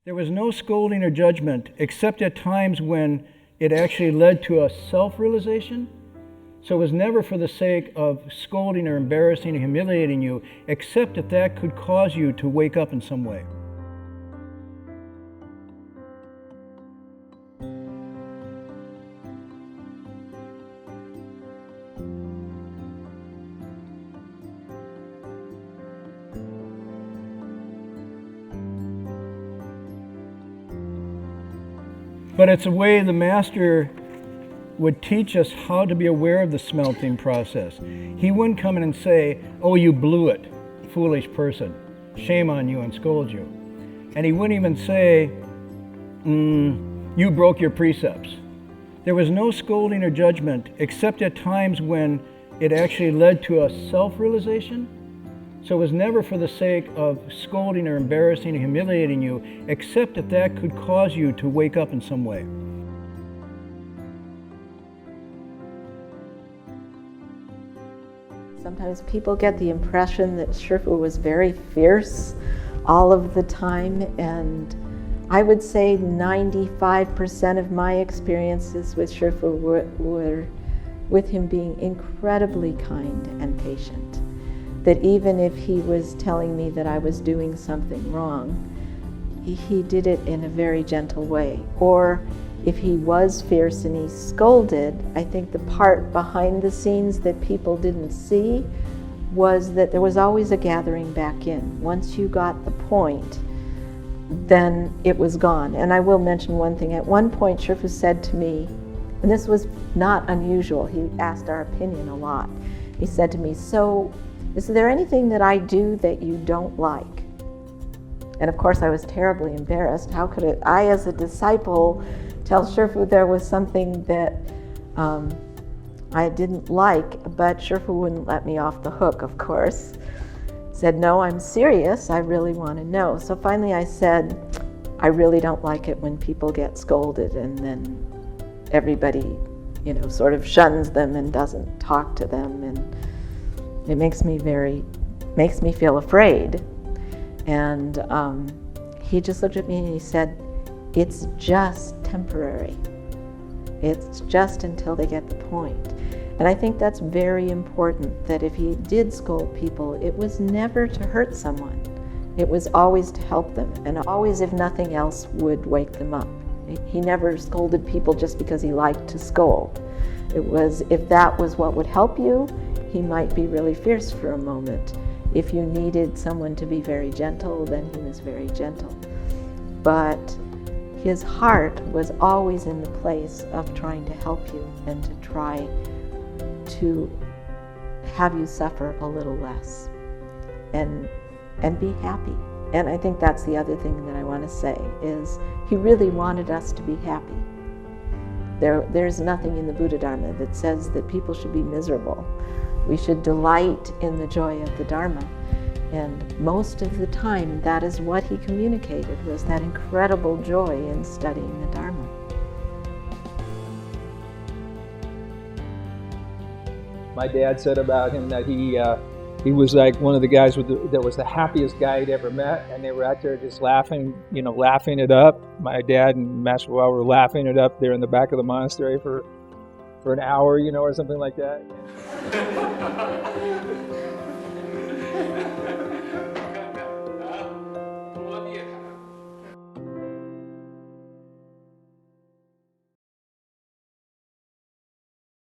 There was no scolding or judgment, except at times when it actually led to a self-realization. So it was never for the sake of scolding or embarrassing or humiliating you, except that that could cause you to wake up in some way. But it's a way the Master would teach us how to be aware of the smelting process. He wouldn't come in and say, "Oh, you blew it, foolish person. Shame on you," and scold you. And he wouldn't even say, "You broke your precepts." There was no scolding or judgment, except at times when it actually led to a self-realization. So it was never for the sake of scolding or embarrassing or humiliating you, except that that could cause you to wake up in some way. Sometimes people get the impression that Shifu was very fierce all of the time, and I would say 95% of my experiences with Shifu were with him being incredibly kind and patient. That even if he was telling me that I was doing something wrong, he did it in a very gentle way. Or if he was fierce and he scolded, I think the part behind the scenes that people didn't see was that there was always a gathering back in. Once you got the point, then it was gone. And I will mention one thing. At one point, Shifu said to me, and this was not unusual, he asked our opinion a lot. He said to me, "So, is there anything that I do that you don't like?" And of course I was terribly embarrassed. How could I as a disciple tell Shifu there was something that I didn't like? But Shifu wouldn't let me off the hook, of course. Said, "No, I'm serious, I really want to know." So finally I said, "I really don't like it when people get scolded and then everybody, sort of shuns them and doesn't talk to them, and it makes me feel afraid." And he just looked at me and he said, "It's just temporary. It's just until they get the point." And I think that's very important, that if he did scold people, it was never to hurt someone. It was always to help them, and always, if nothing else, would wake them up. He never scolded people just because he liked to scold. It was, if that was what would help you, he might be really fierce for a moment. If you needed someone to be very gentle, then he was very gentle. But his heart was always in the place of trying to help you and to try to have you suffer a little less and be happy. And I think that's the other thing that I want to say, is he really wanted us to be happy. There's nothing in the Bodhidharma that says that people should be miserable. We should delight in the joy of the Dharma. And most of the time, that is what he communicated, was that incredible joy in studying the Dharma. My dad said about him that he was like one of the guys that was the happiest guy he'd ever met, and they were out there just laughing it up. My dad and Master Hua were laughing it up there in the back of the monastery for an hour, or something like that.